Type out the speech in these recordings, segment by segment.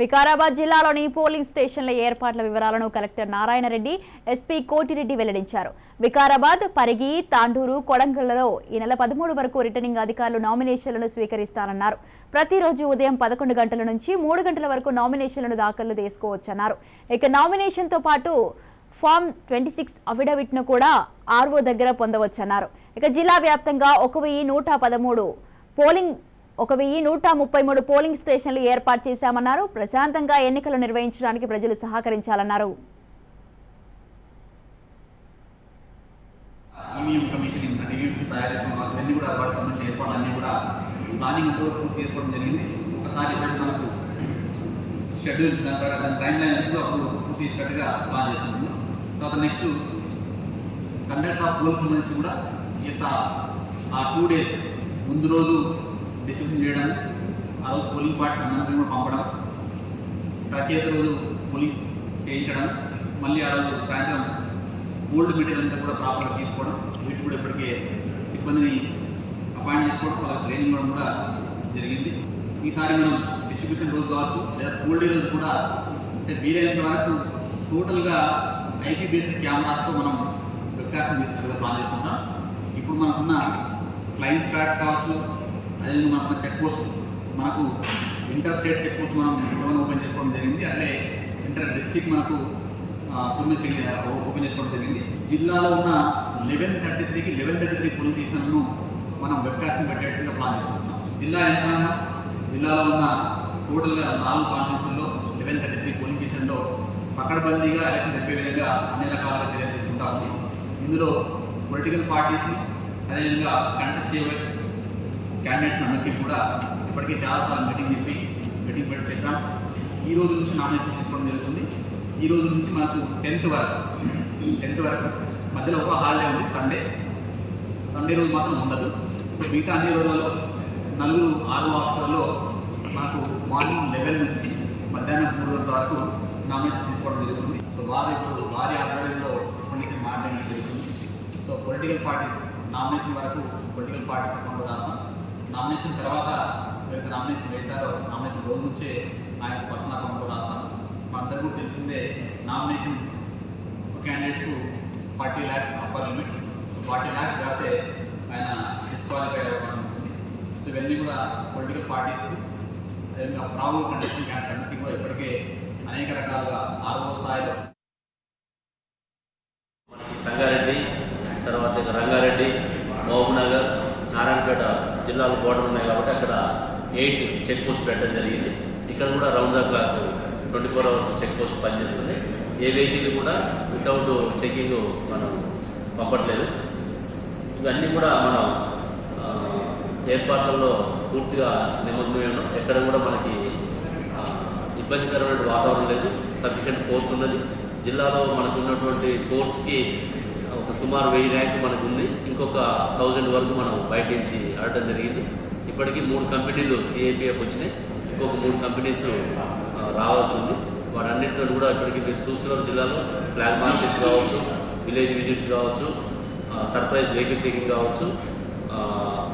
వికారాబాద్ జిల్లాలోని పోలింగ్ స్టేషన్ల ఏర్పాట్ల వివరాలను కలెక్టర్ నారాయణ రెడ్డి, ఎస్పీ కోటిరెడ్డి వెల్లడించారు. వికారాబాద్, పరిగి, తాండూరు, కొడంగల్లో ఈ నెల 13 వరకు రిటర్నింగ్ అధికారులు నామినేషన్లను స్వీకరిస్తారన్నారు. ప్రతిరోజు ఉదయం 11 గంటల నుంచి 3 గంటల వరకు నామినేషన్లను దాఖలు చేసుకోవచ్చన్నారు. ఇక నామినేషన్తో పాటు ఫామ్ 26 అఫిడవిట్ను కూడా ఆర్ఓ దగ్గర పొందవచ్చన్నారు. ఇక జిల్లా వ్యాప్తంగా 1133 పోలింగ్ స్టేషన్లు ఏర్పాటు చేశామన్నారు. ప్రశాంతంగా ఎన్నికలు నిర్వహించడానికి ప్రజలు సహకరించాలన్నారు. నెక్స్ట్ కండక్ట్ ఆఫ్ పోల్స్ సంబంధించి కూడా ఆ 2 days ముందు రోజు డిస్ట్రిబ్యూషన్ చేయడం, ఆ రోజు పోలింగ్ పార్టీస్ అందరినీ కూడా పంపడం, 30th రోజు పోలింగ్ చేయించడం, మళ్ళీ ఆ రోజు సాయంత్రం ఓల్డ్ మెటీరియల్ అంతా కూడా ప్రాపర్గా తీసుకోవడం, వీటి కూడా ఇప్పటికే సిబ్బందిని అపాయింట్ చేసుకోవడం, వాళ్ళకి ట్రైనింగ్ ఇవ్వడం కూడా జరిగింది. ఈసారి మనం డిస్ట్రిబ్యూషన్ రోజు కావచ్చు లేదా పోల్ డే రోజు కూడా అంటే వీలైనంత వరకు టోటల్గా ఐపీ బేస్డ్ కెమెరాస్తో మనం వెబ్కాస్టింగ్ తీసుకున్నట్టుగా ప్లాన్ చేసుకుంటాం. ఇప్పుడు మనకున్న ఫ్లైయింగ్ స్క్వాడ్స్ కావచ్చు, అదేవిధంగా మనకున్న చెక్ పోస్ట్, మనకు ఇంటర్ స్టేట్ చెక్ పోస్ట్ మనం 7 ఓపెన్ చేసుకోవడం జరిగింది. అట్లే ఇంటర్ డిస్ట్రిక్ట్ మనకు 9 ఓపెన్ చేసుకోవడం జరిగింది. జిల్లాలో ఉన్న 1133కి 1133 పోలింగ్ స్టేషన్లను మనం వెబ్కాస్టింగ్ పెట్టేట్టుగా ప్లాన్ చేసుకుంటున్నాం. జిల్లా యంత్రాంగం జిల్లాలో ఉన్న టోటల్గా 4 కాన్ఫరెన్స్లో 1133 పోలింగ్ స్టేషన్లో పకడ్బందీగా ఎలక్షన్ జరిపే విధంగా అన్ని రకాలుగా చర్యలు తీసుకుంటా ఉంది. ఇందులో పొలిటికల్ పార్టీస్ని అదేవిధంగా కంటెస్ట్ చేయబడే క్యాండిడేట్స్ అందరికీ కూడా ఇప్పటికే చాలాసార్లు మీటింగ్ పెట్టి చెప్పాం. ఈ రోజు నుంచి నామినేషన్ తీసుకోవడం జరుగుతుంది. ఈ రోజు నుంచి మనకు 10th వరకు మధ్యలో ఒక హాలిడే ఉంది, సండే రోజు మాత్రం ఉండదు. సో మిగతా అన్ని రోజులలో 4 6 ఆఫీసర్లో మనకు మార్నింగ్ 11 నుంచి మధ్యాహ్నం 3 గంటల వరకు నామినేషన్ తీసుకోవడం జరుగుతుంది. సో వారి ఆధ్వర్యంలో పొలిటికల్ మాట్లాడడం జరుగుతుంది. సో పొలిటికల్ పార్టీస్ నామినేషన్ వరకు పొలిటికల్ పార్టీస్ అకౌంట్లో రాస్తాం. నామినేషన్ తర్వాత ఎవరైతే నామినేషన్ వేశారో నామినేషన్ రోజు నుంచే ఆయన పర్సనల్ అకౌంట్లో రాస్తాం. మనందరికీ తెలిసిందే, నామినేషన్ ఒక క్యాండిడేట్కు 40 lakhs upper limit. So 40 lakhs దాటితే ఆయన డిస్క్వాలిఫై అవ్వడం ఉంటుంది. సో ఇవన్నీ కూడా పొలిటికల్ పార్టీస్కి అదేవిధంగా ప్రాబుల్ కంటెస్టింగ్ క్యాండిడేట్స్ అన్నిటికీ కూడా ఇప్పటికే అనేక రకాలుగా ఆర్ఓ స్థాయిలో మనకి సంగారెడ్డి, తర్వాత రంగారెడ్డి, మహబూబ్నగర్, నారాయణపేట జిల్లాలు బోర్డర్ ఉన్నాయి కాబట్టి అక్కడ 8 చెక్ పోస్ట్ పెట్టడం జరిగింది. ఇక్కడ కూడా round the clock 24 hours check post పనిచేస్తుంది. ఏ వెహికల్ కూడా వితౌట్ చెకింగ్ మనం పంపట్లేదు. ఇవన్నీ కూడా మనం ఏర్పాట్లలో పూర్తిగా నిమగ్నమై ఉన్నాం. ఎక్కడ కూడా మనకి ఇబ్బందికరమైన వాతావరణం లేదు. సఫిషియెంట్ ఫోర్స్ ఉన్నది. జిల్లాలో మనకు ఉన్నటువంటి ఫోర్స్కి ఒక సుమారు 1000 ర్యాంక్ మనకు ఉంది. ఇంకొక 1000 వరకు మనం బయట నుంచి ఆడటం జరిగింది. ఇప్పటికీ 3 కంపెనీలు సిఐపిఎఫ్ వచ్చినాయి. ఇంకొక 3 కంపెనీస్ రావాల్సి ఉంది. వాటన్నిటితో కూడా ఇప్పటికీ మీరు చూస్తున్నారు, జిల్లాలో ఫ్లాగ్ మార్కెట్స్ కావచ్చు, విలేజ్ విజిట్స్ కావచ్చు, సర్ప్రైజ్ వెహికల్ చెకింగ్ కావచ్చు,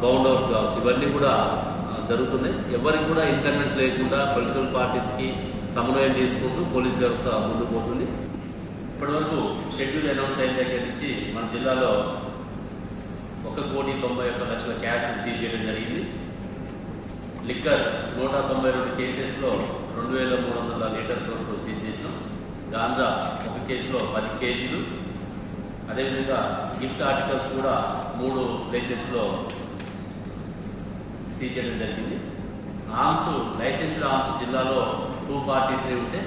బౌండ్ హౌస్ కావచ్చు, ఇవన్నీ కూడా జరుగుతున్నాయి. ఎవరికి కూడా ఇన్కన్వెన్స్ లేకుండా పొలిటికల్ పార్టీస్కి సమన్వయం చేసుకుంటూ పోలీస్ వ్యవస్థ ముందుకు పోతుంది. ఇప్పటివరకు షెడ్యూల్ అనౌన్స్ అయిన దగ్గర నుంచి మన జిల్లాలో 1,91,00,000 క్యాష్ సీజ్ చేయడం జరిగింది. లిక్కర్ 192 కేసెస్లో 2,300 లీటర్స్ వరకు సీజ్ చేసినాం. గాంజా ఒక కేసులో 10 kgs. అదేవిధంగా గిఫ్ట్ ఆర్టికల్స్ కూడా 3 ప్లేసెస్లో సీజ్ చేయడం జరిగింది. ఆర్మ్స్, లైసెన్స్డ్ ఆర్మ్స్ జిల్లాలో 243 ఉంటే